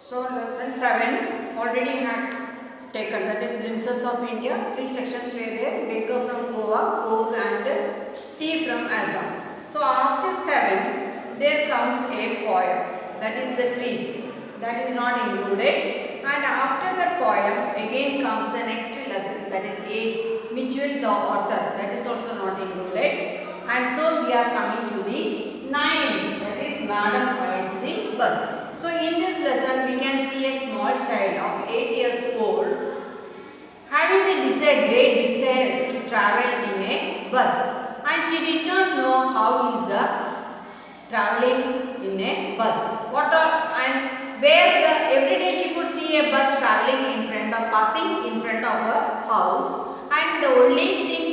So lesson 7 already had taken, that is glimpses of India. Three sections were there: Baker from Goa, Coke and tea from Assam. So after 7 there comes a poem, that is the trees, that is not included. And after the poem again comes the next lesson, that is 8, Mitchell the author, that is also not included. And so we are coming to the 9, that is Madam rides the bus. So in this lesson we can see a small child of 8 years old having the great desire to travel in a bus, and she did not know how is the traveling in a bus. What are and where the every day she could see a bus traveling in front of passing in front of her house, and the only thing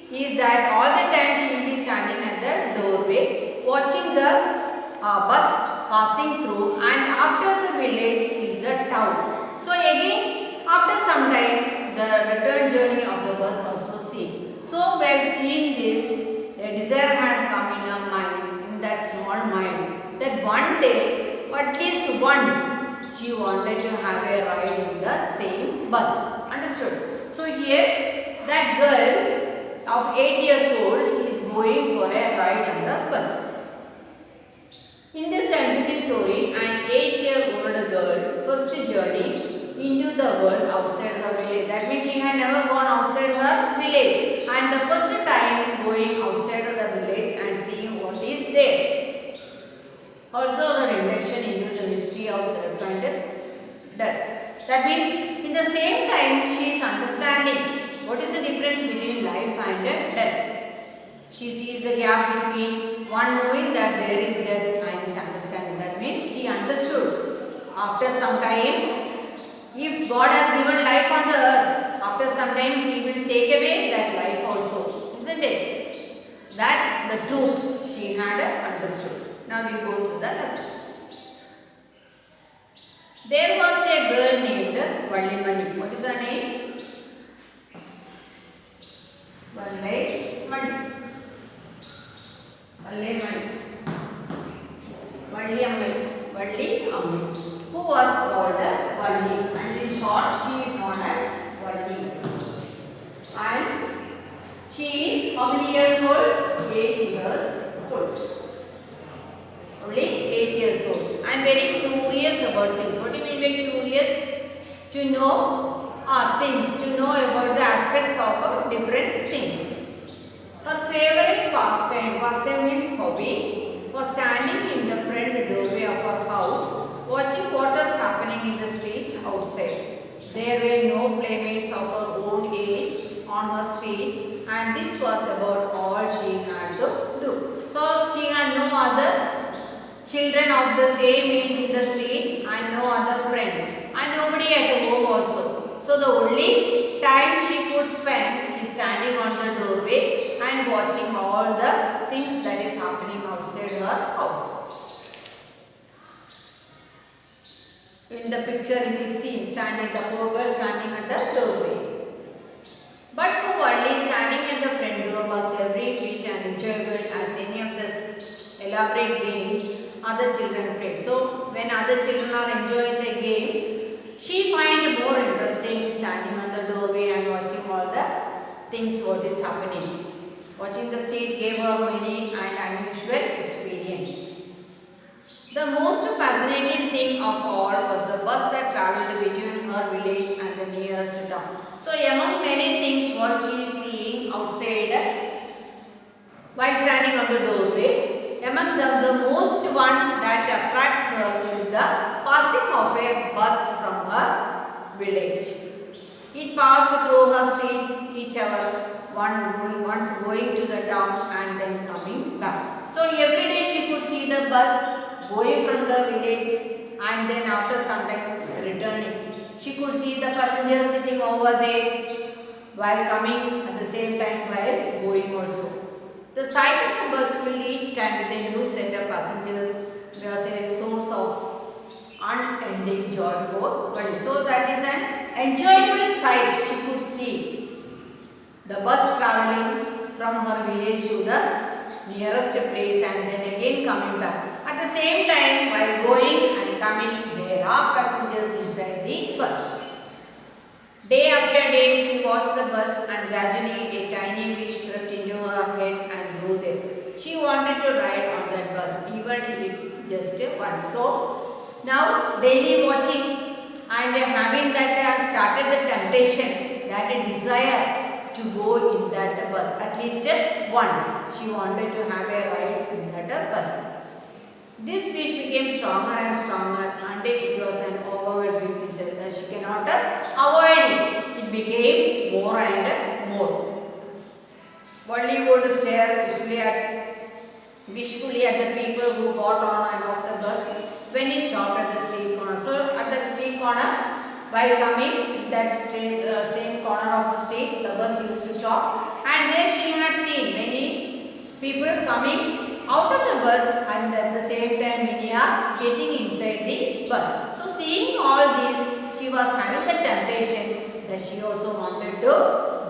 is that all the time she will be standing at the doorway watching the bus passing through, and after the village is the town. So again after some time the return journey of the bus also seen. So while seeing this, a desire had come in her mind, in that small mind, that one day, at least once, she wanted to have a ride in the same bus. Understood? So here that girl of 8 years old is going for a ride on the bus. In this sensitive story, an 8-year-old girl first journey into the world outside her village. That means she had never gone outside her village, and the first time going outside of the village and seeing what is there. Also her induction into the mystery of self and death. That means in the same time she is understanding what is the difference between life and death. She sees the gap between one knowing that there is death and is understanding. That means she understood after some time, if God has given life on the earth, after some time He will take away that life also. Isn't it? That the truth she had understood. Now we go through the lesson. There was a girl named Vallimani. What is her name? Vallimani. Valli Ammi, who was called Valli, and in short she is known as Valli. And she is how many years old? 8 years old. Only 8 years old, and very curious about things. What do you mean by curious? To know things, to know about the aspects of different things. Her favorite pastime means hobby, was standing in the front doorway of her house, watching what was happening in the street outside. There were no playmates of her own age on her street, and this was about all she had to do. So she had no other children of the same age in the street, and no other friends, and nobody at home also. So the only time she could spend is standing on the doorway and watching all the things that is happening outside her house. In the picture it is seen standing, the poor girl standing at the doorway. But for Valli, standing at the front door was every bit and enjoyable as any of the elaborate games other children played. So when other children are enjoying the game, she finds more interesting standing on the doorway and watching all the things what is happening. Watching the street gave her many and unusual experience. The most fascinating thing of all was the bus that travelled between her village and the nearest town. So among many things what she is seeing outside while standing on the doorway, among them the most one that attracts her is the passing of a bus from her village. It passed through her street each hour, once going to the town and then coming back. So every day she could see the bus going from the village, and then after some time returning. She could see the passengers sitting over there while coming, at the same time while going also. The sight of the bus filled each time with a new set of passengers was a source of unending joy for Valli. So that is an enjoyable sight she could see. The bus travelling from her village to the nearest place and then again coming back. At the same time while going and coming there. there are passengers inside the bus. Day after day she watched the bus and gradually a tiny wish crept into her head and grew there. She wanted to ride on that bus even if just once. So now daily watching and having that started the temptation, that a desire to go in that bus at least once. She wanted to have a ride in that bus. This wish became stronger and stronger until it was an overwhelming desire that she cannot avoid it. It became more and more. Only would stare wishfully at the people who got on and off the bus when he stopped at the street corner. So at the street corner, while coming that same corner of the street, the bus used to stop, and there she had seen many people coming out of the bus, and at the same time many are getting inside the bus. So seeing all this, she was having the temptation that she also wanted to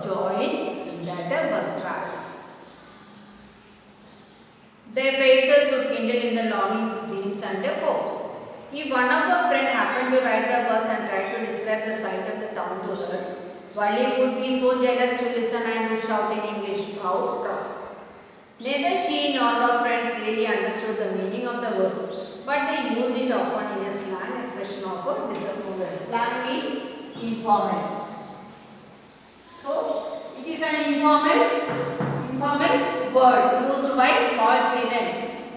join in that bus travel. Their faces would kindle in the longings, dreams and hopes. If one of her friends happened to ride the bus and tried to describe the sight of the town to her, Valli would be so jealous to listen and would shout in English, "How proud." Neither she nor her friends really understood the meaning of the word, but they used it often in a slang expression of disapproval. Slang means informal. So it is an informal word used by small children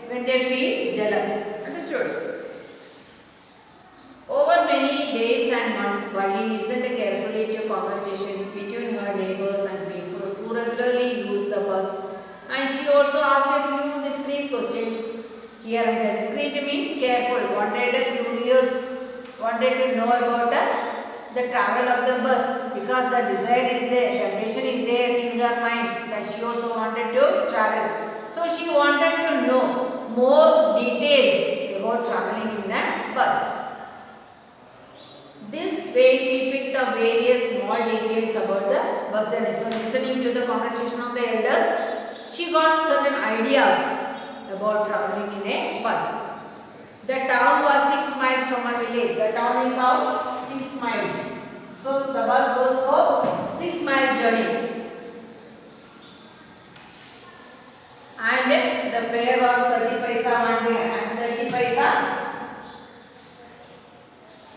when they feel jealous. Understood? Over many days and months, Valli listened carefully to conversation between her neighbors and people who regularly used the bus, and she also asked a few discreet questions here and there. Discreet means careful, wanted to know about the travel of the bus, because the desire is there, temptation is there in her mind that she also wanted to travel. So she wanted to know more details about traveling in the bus. This way she picked up various small details about the bus journey. So listening to the conversation of the elders, she got certain ideas about traveling in a bus. The town was 6 miles from her village. The town is of 6 miles. So the bus goes for 6 miles journey. And the fare was 30 paisa one way and 30 paisa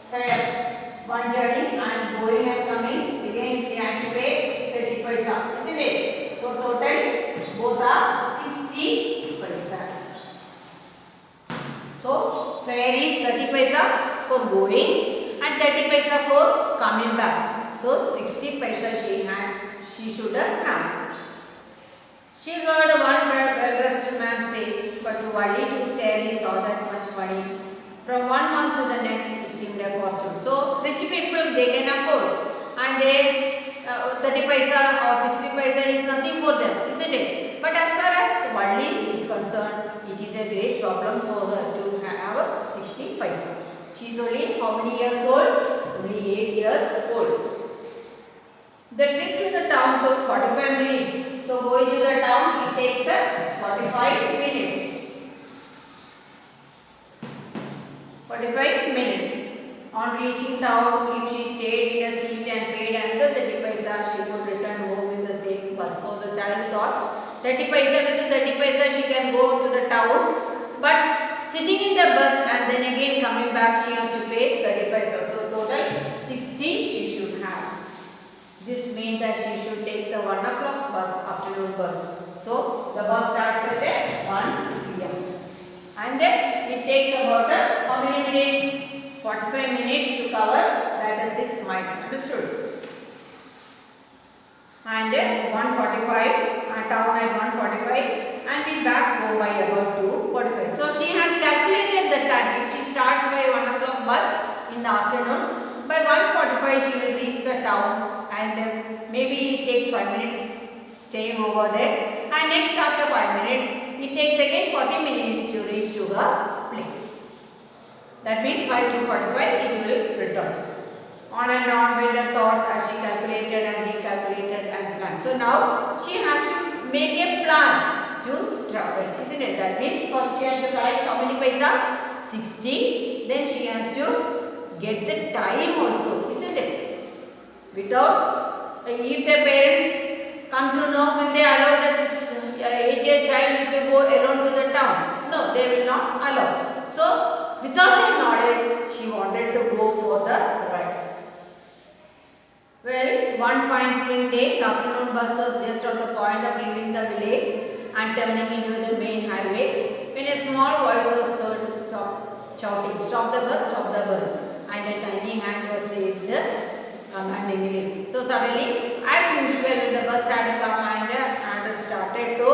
fare. One journey and going and coming, again they have to pay 30 paisa, isn't it? So total both are 60 paisa. So fare is 30 paisa for going and 30 paisa for coming back. So 60 paisa she should have. She heard one well-dressed man say, but Valli too scarcely saw that much money. From 1 month to the next, it seemed a fortune. So rich people, they can afford, and they 30 paisa or 60 paisa is nothing for them, isn't it? But as far as Valli is concerned, it is a great problem for her to have 60 paisa. She is only how many years old? Only 8 years old. The trip to the town took 45 minutes. So going to the town, it takes 45 minutes. 45 minutes. On reaching town, if she stayed in a seat and paid another 30 paisa, she could return home in the same bus. So the child thought 30 paisa with 30 paisa she can go to the town, but sitting in the bus and then again coming back she has to pay 30 paisa. So total 60 she should have. This means that she should take the 1 o'clock bus, afternoon bus. So the bus starts at 1 p.m. and it takes about how many minutes? 45 minutes to cover that is 6 miles. Understood? And 1:45, town at 1:45, and we back home by about 2:45. So she had calculated the time. If she starts by 1 o'clock bus in the afternoon, by 1:45 she will reach the town, and maybe it takes 5 minutes staying over there, and next after 5 minutes it takes again 40 minutes to reach to her place. That means by 2:45 it will return. On and on with the thoughts as she calculated and recalculated and planned. So now she has to make a plan to travel, isn't it? That means first she has to collect how many paisa? 60. Then she has to get the time also, isn't it? Without, if the parents come to know, will they allow the 8-year child to go alone to the town? No, they will not allow. So, without the knowledge, she wanted to go for the ride. Well, one fine spring day, the afternoon bus was just on the point of leaving the village and turning into the main highway when a small voice was heard to stop, shouting, "Stop the bus, stop the bus." And a tiny hand was raised commandingly. So suddenly, as usual, when the bus had come and started to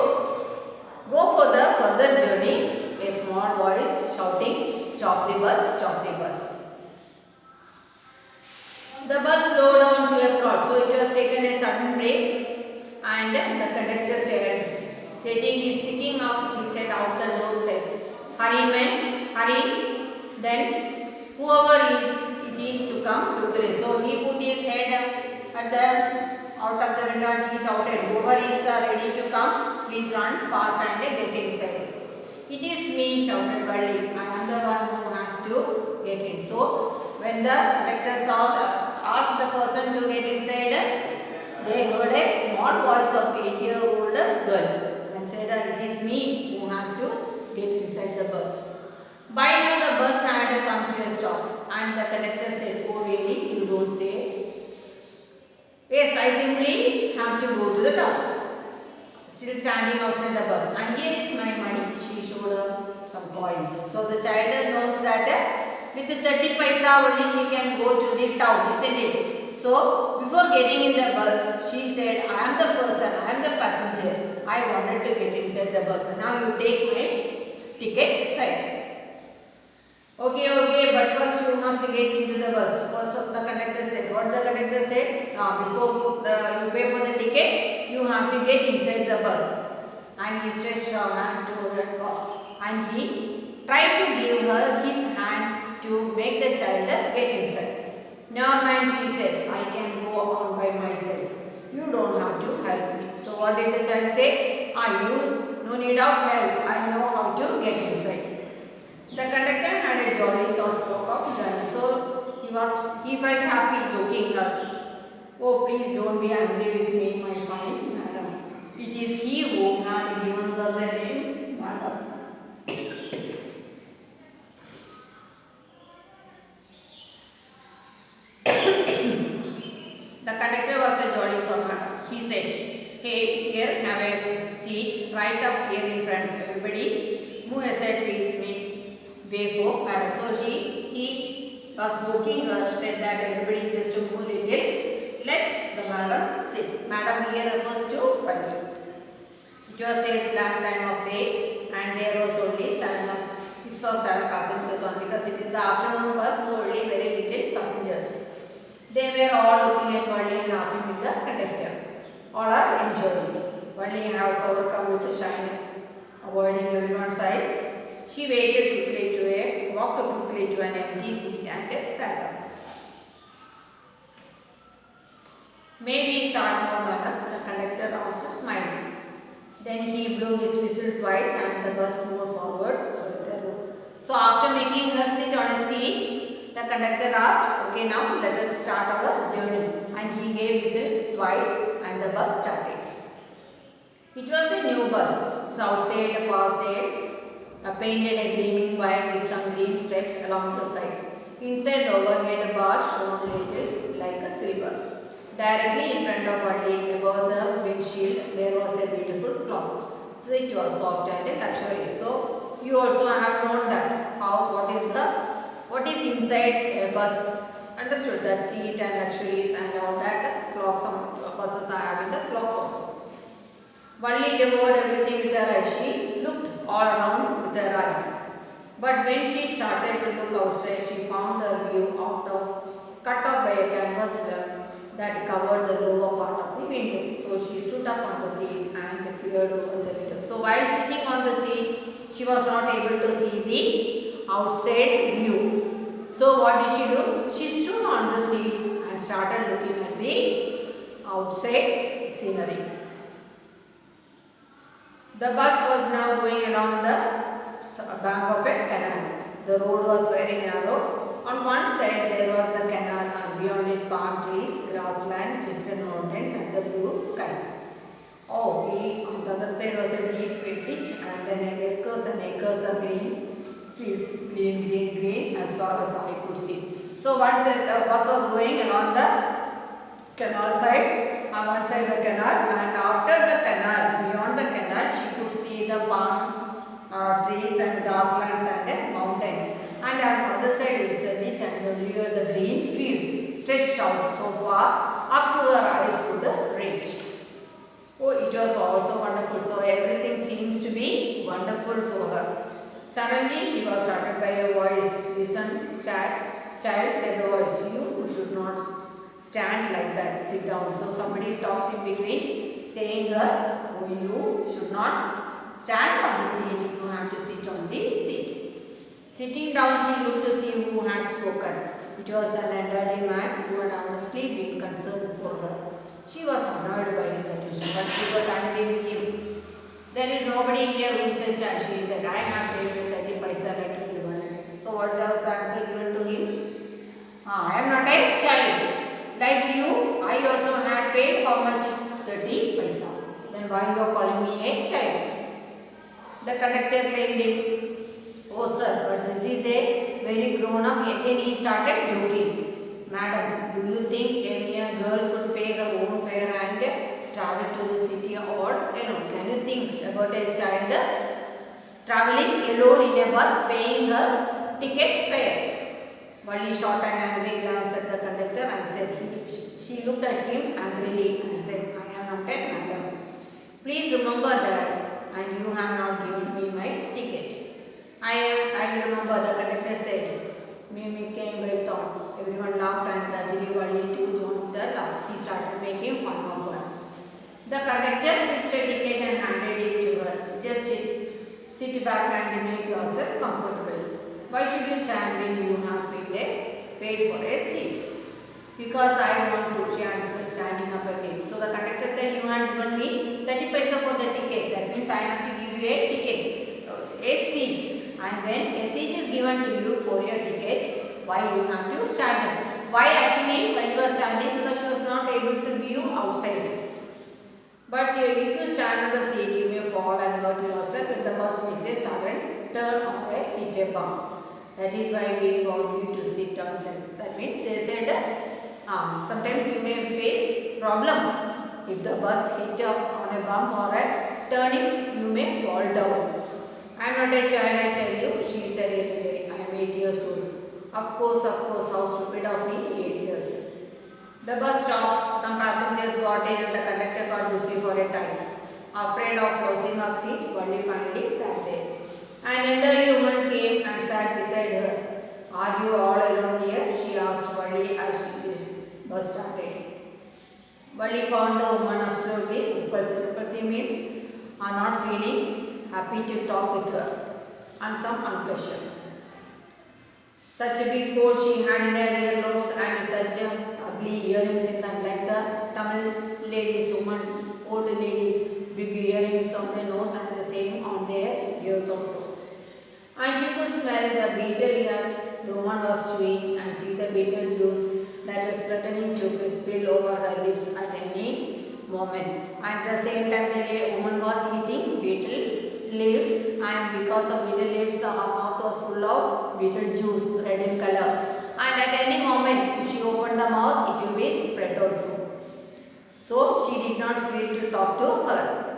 go for the further journey, a small voice shouting, "Stop the bus, stop the bus." The bus slowed down to a crawl, so it was taken a sudden break, and the conductor stared. Stating his sticking out his head out the door, said, "Hurry, men, hurry." Then whoever it is to come quickly. So he put his head at the out of the window and he shouted, "Whoever is ready to come, please run fast and get inside." "It is me," shouted Valli. "I am the one who has to get in." So when the conductor asked the person to get inside, they heard a small voice of 8-year-old girl and said, "It is me who has to get inside the bus." By now the bus had come to a stop and the conductor said, "Oh really, you don't say?" "Yes, I simply have to go to the town." Still standing outside the bus. "And here is my money." She showed her some coins. So the child knows that with 30 paisa only she can go to the town, isn't it? So before getting in the bus, she said, "I am the person, I am the passenger. I wanted to get inside the bus. Now you take my ticket fare." Okay, but first you must get into the bus. Also the conductor said. What the conductor said? Before you pay for the ticket, you have to get inside the bus. And he stretched her hand to her and he tried to give her his hand to make the child get inside. "No man," she said, "I can go on by myself. You don't have to help me." So what did the child say? "You no need of help. I know how to get inside." The conductor had a jolly sort of journey, so he felt happy joking her. "Oh, please don't be angry with me, my fine madam. It is he who had given her the name madam." The conductor was a jolly sort of. He said, "Hey, here, have a seat right up here in front. Everybody, move aside, please. Make way for madam." So he was joking her, said that everybody just to move little. Let the madam sit. Madam here refers to Valli. It was a slam time of day and there was only 6 or 7 passengers on because it is the afternoon bus, so only very little passengers. They were all looking at Valli and laughing with the conductor. All are enjoying. Valli has overcome with the shyness, avoiding everyone's eyes. She walked quickly to an empty seat and sat down. "May we start now, madam?" the conductor asked, smiling. Then he blew his whistle twice and the bus moved forward with the road. So after making her sit on a seat, the conductor asked, "Okay, now let us start our journey." And he gave whistle twice and the bus started. It was a new bus. Its outside was painted and gleaming white with some green stripes along the side. Inside the overhead bar shone little like a silver. Directly in front of Valli, above the windshield, there was a beautiful clock. It was soft and luxurious. So you also have known that what is inside a bus. Understood that seat and luxuries and all that clock. Some buses are having the clock also. Valli devoured everything with her eyes. She looked all around with her eyes. But when she started to look outside, she found her view cut off by a canvas that covered the lower part of the window. So she stood up on the seat and peered over the window. So while sitting on the seat, she was not able to see the outside view. So what did she do? She stood on the seat and started looking at the outside scenery. The bus was now going along the bank of a canal. The road was very narrow. On one side there mountains and the blue sky. Oh, on the other side was a deep ditch and then acres and acres of green fields, green as far as the eye could see. So once the bus was going along the canal side, on one side the canal, and after the canal, beyond the canal, she could see the palm trees and grasslands and mountains. And on the other side is a ditch and the green fields stretched out so far up to her eyes could reach. Oh, it was also wonderful. So everything seems to be wonderful for her. Suddenly she was startled by a voice. Listen, child, said the voice. You should not stand like that. Sit down. So somebody talked in between, saying her, oh, you should not stand on the seat. You have to sit on the seat. Sitting down, she looked to see who had spoken. It was an elderly man who had honestly been concerned for her. She was honored by his attention, but she was angry with him. There is nobody here who is a child. She said, I have paid with 30 paisa like everyone else. So what was the answer given to him? I am not a child. Like you, I also had paid how much? 30 paisa. Then why you are calling me a child? The conductor claimed him. Oh sir, but this is a very grown up. Then he started joking. Madam, do you think a mere girl could pay her own fare and travel to the city or can you think about a child traveling alone in a bus paying her ticket fare? Valli shot an angry glance at the conductor and said, she looked at him angrily and said, I am not a madam. Please remember that, and you have not given me my ticket. I remember, the conductor said. Mimi came by thought. Everyone laughed and gradually Valli too joined the laugh. He started making fun of her. The conductor fixed a ticket and handed it to her. Just sit back and make yourself comfortable. Why should you stand when you have paid for a seat? Because I want to, she answered, standing up again. So the conductor said, you have given me 30 paisa for the ticket. That means I have to give you a ticket, a seat. And when a seat is given to you for your ticket, why you have to stand up? Why actually when you are standing? Because she was not able to view outside. But if you stand on the seat, you may fall and hurt yourself if the bus makes a sudden turn or hit a bump. That is why we want you to sit on it. That means they said, sometimes you may face problem. If the bus hit on a bump or a turning, you may fall down. I am not a child, I tell you, she said anyway. I am 8 years old. Of course, how stupid of me, 8 years. The bus stopped, some passengers got in and the conductor got busy for a time. Afraid of losing her seat, Valli finally sat there. An elderly woman came and sat beside her. Are you all alone here? She asked Valli as this bus started. Valli found the woman absolutely repulsive. Repulsive means not feeling happy to talk with her and some unpleasure. Such a big coat she had in her earlobes and such ugly earrings in them, like the Tamil ladies, old ladies, big earrings on their nose and the same on their ears also. And she could smell the betel nut the woman was chewing and see the betel juice that was threatening to spill over her lips at any moment. At the same time, the woman was eating betel leaves, and because of betel leaves, her mouth was full of betel juice, red in color. And at any moment, if she opened the mouth, it will be spread also. So she did not feel to talk to her.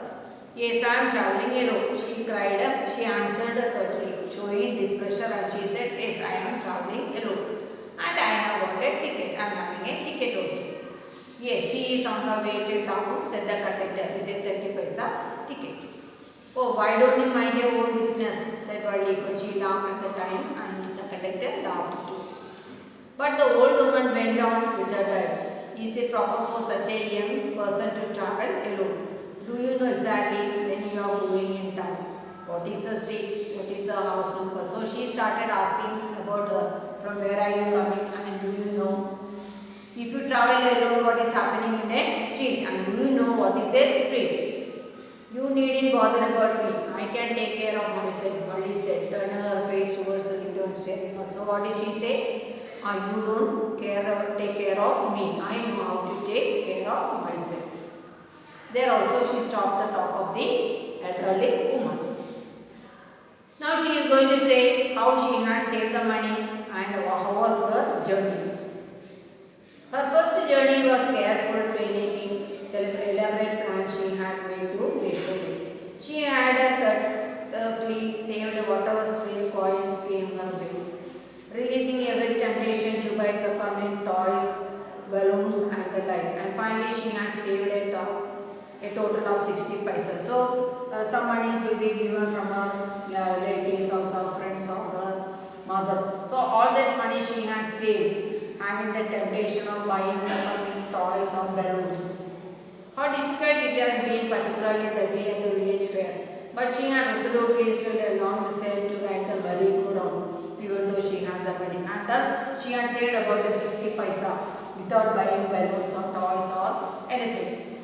Yes, I am travelling alone, she cried up. She answered curtly, showing displeasure, and she said, yes, I am travelling alone. And I have got a ticket. I am having a ticket also. Yes, she is on the way to town, said the conductor with a 30 paisa ticket. Oh, why don't you mind your own business, said Valli, but she laughed at the time and the conductor laughed too. But the old woman went on with her guide. Is it proper for such a young person to travel alone? Do you know exactly when you are going in town? What is the street? What is the house number? So she started asking about her. From where are you coming and do you know? If you travel alone, what is happening in a street? And do you know what is a street? You needn't bother about me. I can take care of myself, Valli said, turning her face towards the window and staring out. So what did she say? You don't take care of me. I know how to take care of myself. There also she stopped the talk of the elderly woman. Now she is going to say how she had saved the money and how was her journey. Her first journey was careful, painting, elaborate plans she had made to wait for it. She had thoroughly saved whatever stray coins came her way, releasing every temptation to buy peppermint toys, balloons and the like. And finally she had saved a total of 60 paisa. So some monies will be given from her relatives or some friends or her mother. So all that money she had saved, having the temptation of buying peppermint toys or balloons. How difficult it has been, particularly the day at the village fair. But she had resolutely stood a long descent to ride the merry-go-round, even though she had the money. And thus she had saved about the 60 paisa without buying balloons or toys or anything.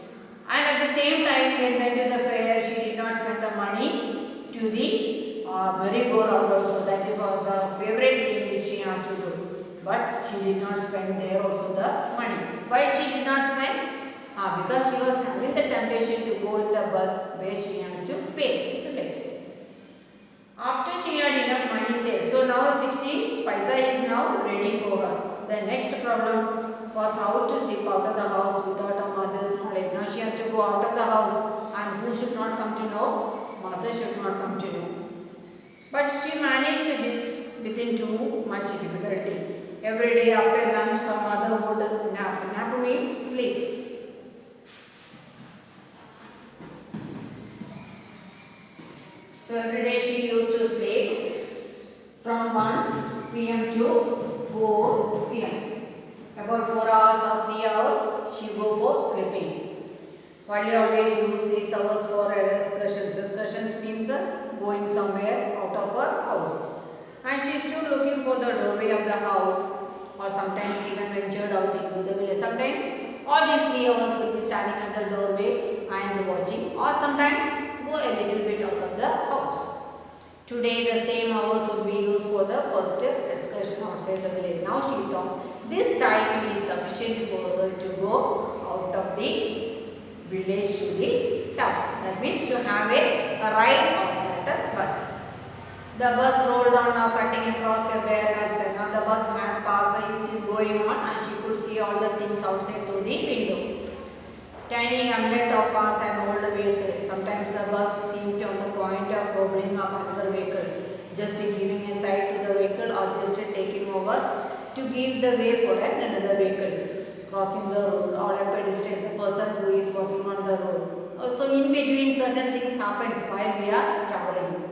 And at the same time, when went to the fair, she did not spend the money to the merry-go-round also. That was her favorite thing which she has to do. But she did not spend there also the money. Why she did not spend? Because she was having the temptation to go in the bus where she has to pay, isn't it? After she had enough money saved, so now 60 paisa is now ready for her. The next problem was how to slip out of the house without her mother's knowledge. Now she has to go out of the house, and who should not come to know? Mother should not come to know. But she managed this within too much difficulty. Every day after lunch, her mother would nap. Nap means sleep. So every day she used to sleep from 1 p.m. to 4 p.m. About 4 hours or 3 hours she go for sleeping. Wally always use these hours for excursions. Excursions means going somewhere out of her house. And she stood looking for the doorway of the house, or sometimes even ventured out into the village. Sometimes all these 3 hours will be standing at the doorway and watching, or sometimes go a little bit out of the house. Today the same hours would be used for the first excursion outside the village. Now she thought this time is sufficient for her to go out of the village to the town. That means to have a ride on that bus. The bus rolled on, now cutting across a bare landscape. Now the bus had passed, it is going on, and she could see all the things outside through the window. Tiny hamlet of pass and old wayside. Sometimes the bus seemed on the point of gobbling up another vehicle, just giving a side to the vehicle or just taking over to give the way for another vehicle crossing the road, or a pedestrian, the person who is walking on the road. Also in between certain things happens while we are traveling.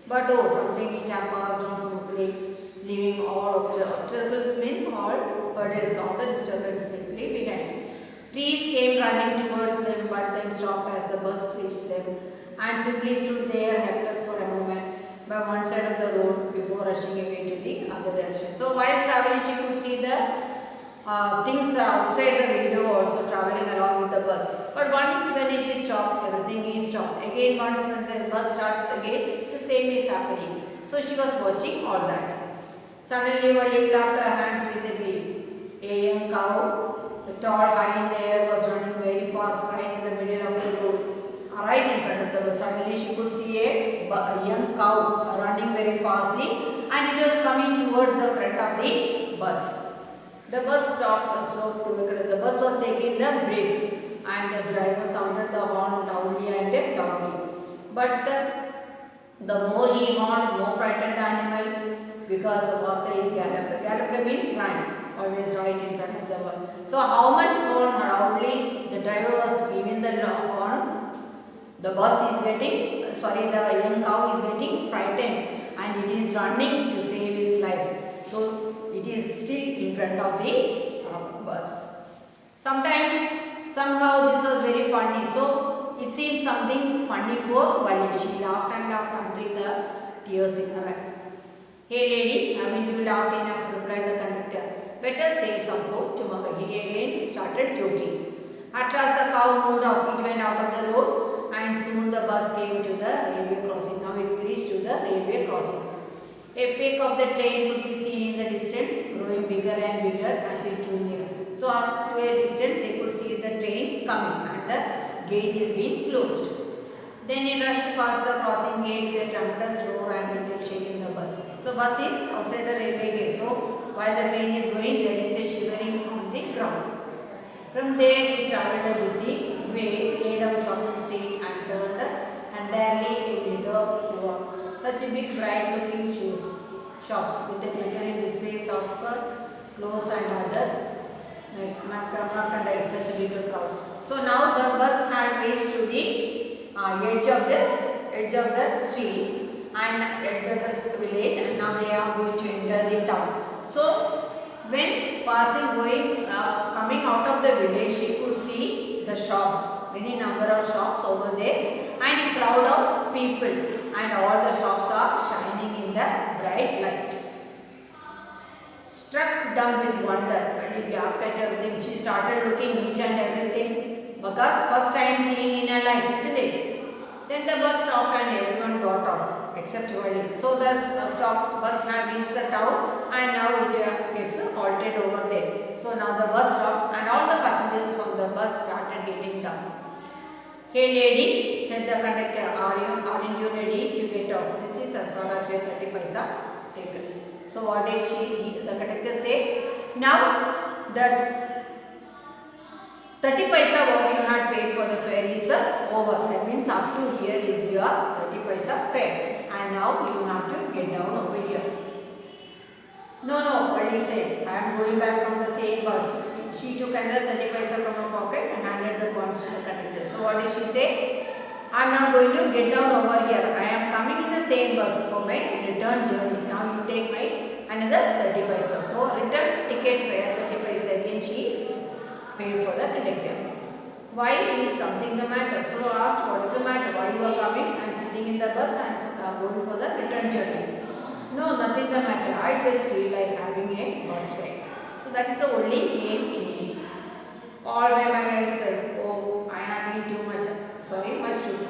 But something it has passed on smoothly, leaving all obstacles means all hurdles, all the disturbance simply behind. Trees came running towards them, but then stopped as the bus reached them, and simply stood there helpless for a moment by one side of the road before rushing away to the other direction. So while traveling, she could see the things outside the window also traveling along with the bus. But once when it is stopped, everything is stopped. Again, once when the bus starts again, the same is happening. So she was watching all that. Suddenly, Vali clapped her hands with a glee. A young cow, tall, high in the air, was running very fast right in the middle of the road, right in front of the bus. Suddenly, she could see a young cow running very fastly, and it was coming towards the front of the bus. The bus stopped, slowed to the bus was taking the brake, and the driver sounded the horn loudly and loudly. But the more he horned, more frightened the animal, because the faster he galloped. Galloped means ran, always right in front of the bus. So how much more loudly the driver was giving the horn, the bus is getting, the young cow is getting frightened, and it is running to save his life. So it is still in front of the bus. Sometimes, somehow this was very funny. So it seemed something funny for Vali. She laughed and laughed until the tears in her eyes. Hey lady, haven't you laughed enough? Replied the conductor. Better save some for tomorrow. He again started joking. At last the cow moved off. It went out of the road, and soon the bus came to the railway crossing. Now it reached to the railway crossing. A peak of the train could be seen in the distance. growing bigger and bigger as it drew near. So up to a distance they could see the train coming and the gate is being closed. Then he rushed past the crossing gate with a tremendous roar and began shaking the bus. So bus is outside the railway gate. So while the train is going, there is a shivering on the ground. From there he travelled a busy way, lay down shopping street and turned entirely a window to such a big bright looking shops with the glittering displays of clothes and other merchandise, such bigger crowds. So now the bus had reached to the edge of the street and edge of the village, and now they are going to enter the town. So when coming out of the village, she could see the shops, many number of shops over there, and a crowd of people, and all the shops are shining in the bright light. Struck dumb with wonder, when he gaped at everything, she started looking each and everything, because first time seeing in her life, isn't it? Then the bus stopped and everyone got off except Wally. So the bus had reached the town and now it gets halted over there. So now the bus stopped and all the passengers from the bus started getting down. Hey lady, said the conductor, aren't you ready to get off? This is as far as your 30 paisa taken. So what did the conductor say? Now the 30 paisa what you had paid for the fare is over. That means up to here is your 30 paisa fare. And now you have to get down over here. No, Valli said, I am going back on the same bus. She took another 30 paisa from her pocket and handed the coins to the conductor. So what did she say? I am not going to get down over here. I am coming in the same bus for my return journey. Now you take my another 30 paisa. So return ticket fare 30 paisa again she paid for the conductor. Why is something the matter? So asked, what is the matter? Why you are coming and sitting in the bus and going for the return journey? No, nothing the matter. I just feel like having a bus ride. So that is the only aim in me. All by myself. Oh, I have been too much. Sorry, much too.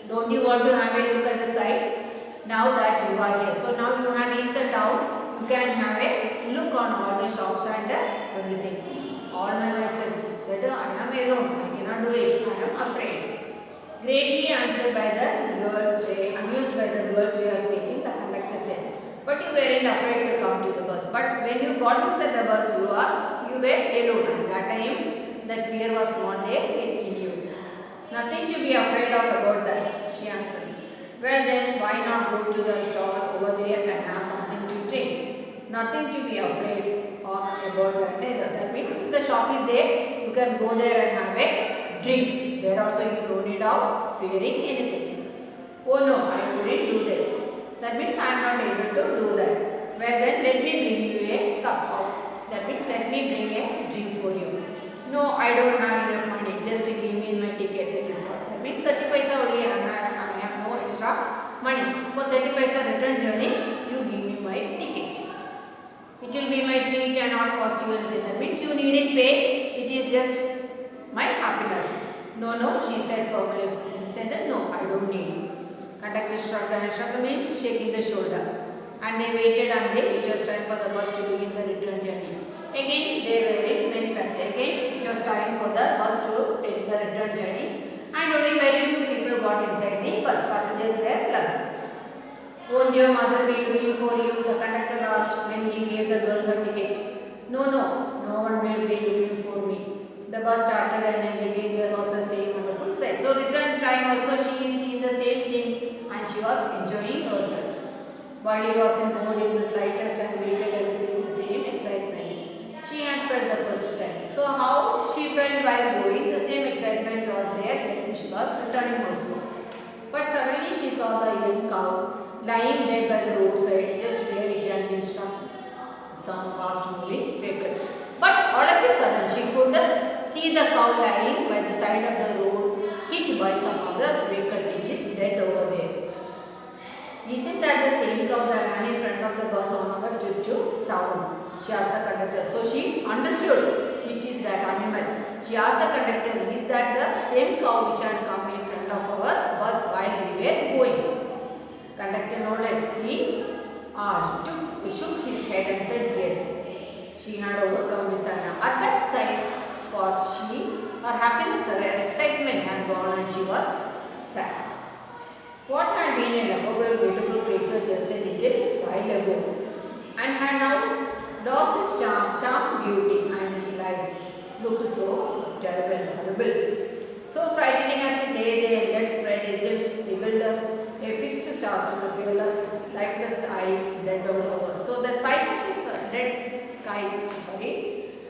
Don't you want to have a look at the site? Now that you are here. So now you have reached the town. You can have a look on all the shops and everything. All by myself, said, I am alone, I cannot do it, I am afraid. Greatly answered by the girls' way, amused by the girls' way of speaking, the conductor said, but you weren't afraid to come to the bus. But when you got inside the bus, you were alone. At that time, that fear was not there in you. Nothing to be afraid of about that, she answered. Well then, why not go to the stall over there and have something to drink? Nothing to be afraid about that either. That means if the shop is there, you can go there and have a drink. There also you don't need of fearing anything. Oh no, I couldn't do that. That means I am not able to do that. Well then, let me bring you a cup of. That means let me bring a drink for you. No, I don't have enough money. Just give me my ticket. That means 30 paisa only. I have no extra money. For 30 paisa return journey, you give me my ticket. It will be my treat and not cost you anything. That means you needn't pay. It is just my happiness. No, she said firmly. Said no, I don't need. Conductor shrugged, and shrugged means shaking the shoulder. And they waited until it was time for the bus to begin the return journey. Again, they were in many passengers. Again, it was time for the bus to take the return journey. And only very few people got inside the bus. Passengers were plus. Won't your mother be looking for you? The conductor asked when he gave the girl her ticket. No one will be looking for me. The bus started and again there was the same wonderful sight. So return time also she is seeing the same things and she was enjoying herself. Body was in mood in the slightest and waited everything in the same excitement. She had felt the first time. So how she felt while going, the same excitement was there when she was returning also. But suddenly she saw the young cow lying dead by the roadside, just where it had been struck some fast moving vehicle. But all of a sudden she could see the cow lying by the side of the road, hit by some other vehicle. It is dead over there. Isn't that the same cow that ran in front of the bus on our trip to town? She asked the conductor. So she understood which is that animal. She asked the conductor, is that the same cow which had come in front of our bus while we were going? Conductor nodded. He shook his head and said yes. She had overcome this and at that sight spot her happiness, her excitement had gone and she was sad. What had been a lovable, beautiful creature just a little while ago and had now lost his charm, beauty and his life looked so terrible, horrible. So frightening as it lay there, legs spread eagle, bewildered, a fixed stars on the fearless, lifeless eye dead all over. So the sight of this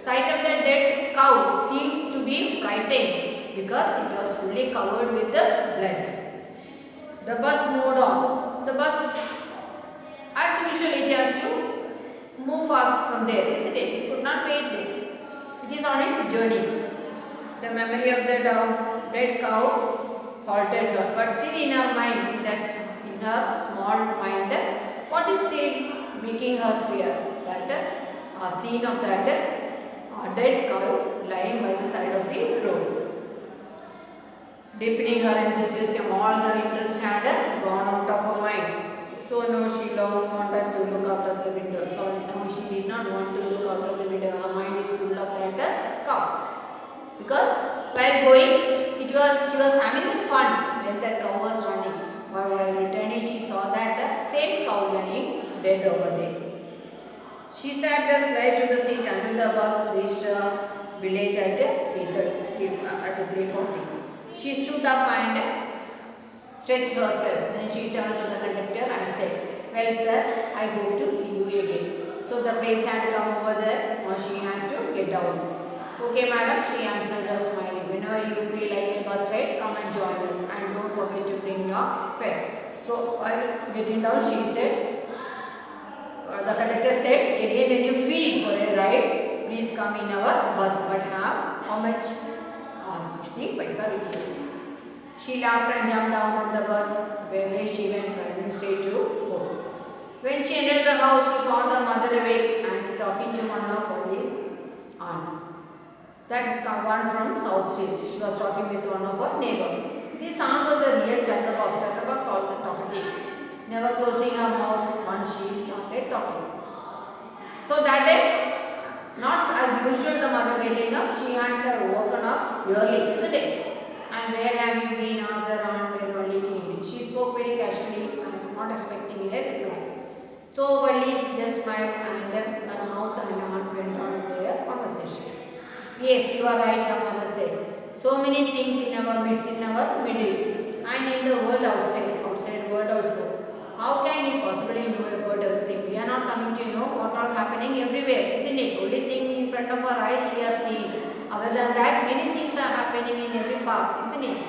sight of the dead cow seemed to be frightening because it was fully covered with the blood. The bus moved on. The bus, as usual, it has to move fast from there, isn't it? It could not wait there. It is on its journey. The memory of the dead cow halted her, but still in her mind, that's in her small mind, what is still making her fear? That scene of that dead cow lying by the side of the road. Deepening her enthusiasm, all her interest had gone out of her mind. So no, she long wanted to look out of the window. So no, she did not want to look out of the window. Her mind is full of that cow. Because while going, she was having fun when that cow was running. But while returning, she saw that the same cow lying dead over there. She sat the slide to the seat until the bus reached a village at 3:40. She stood up and stretched herself. Then she turned to the conductor and said, "Well, sir, I hope to see you again." So the place had come over there. Now she has to get down. "Okay, madam," she answered her smiling. "Whenever you feel like a bus ride, come and join us and don't forget to bring your fare." So while getting down, she said, the conductor said, "Again, when you feel for a ride, please come in our bus, but have how much? 60 paisa with you." She laughed and jumped down from the bus, where she went riding straight to home. When she entered the house, she found her mother awake and talking to one of his aunt. That one from South Street. She was talking with one of her neighbors. This aunt was a real chatterbox all the talkative, never closing her mouth once she started talking. So that day, not as usual, the mother getting up, she had woken up early, isn't it? "And where have you been?" asked her aunt when Valli came in. She spoke very casually and not expecting a reply. So Valli just smiled and her mouth and aunt went on with their conversation. "Yes, you are right," her mother said. "So many things in our midst, in our middle, and in the world outside world also. How can we possibly know about everything? We are not coming to know what are happening everywhere, isn't it? Only thing in front of our eyes we are seeing. Other than that, many things are happening in every path, isn't it?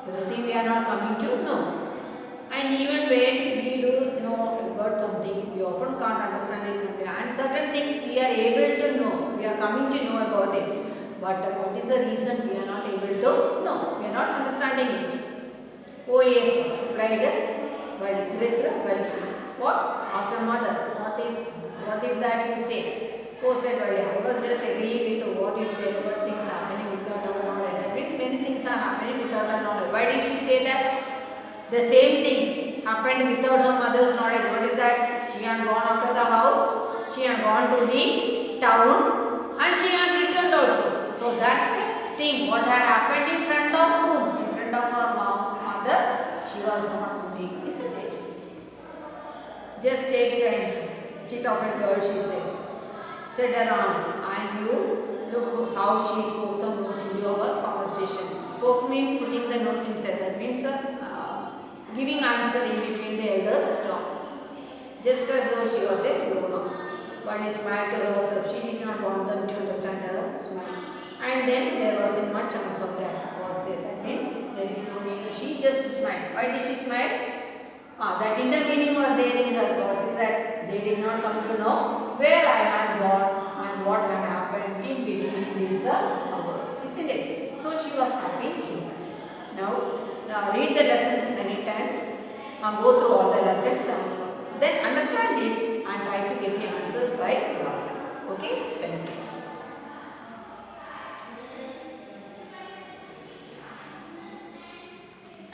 Everything we are not coming to know. And even when we do know about something, we often can't understand it completely. And certain things we are able to know, we are coming to know about it. But what is the reason we are not able to know? We are not understanding it." "Oh yes," replied Valli. "What?" asked her mother. What is that you say?" "Oh," said Valli, "I was just agreeing with what you said about things happening without our knowledge. I mean, many things are happening without our knowledge." "Why did she say that?" "The same thing happened without her mother's knowledge." "What is that?" "She had gone out of the house, she had gone to the town, and she had returned also. So that thing, what had happened in front of whom? In front of her mother, she was not knowing, isn't it? Just take time, chit of a girl," she said around, "and you look how she spoke some nose into our conversation." Poke means putting the nose inside. That means giving answer in between the elders' talk, just as though she was a grown-up. But he smiled to herself. She did not want them to understand her smile. And then there wasn't much chance of that, was there? That means there is no need. She just smiled. Why did she smile? That in the meaning was there in her thoughts is that they did not come to know where I had gone and what had happened in between these hours, isn't it? So she was happy in that. Now read the lessons many times, go through all the lessons and then understand it and try to get the answers by yourself. Okay? Thank you.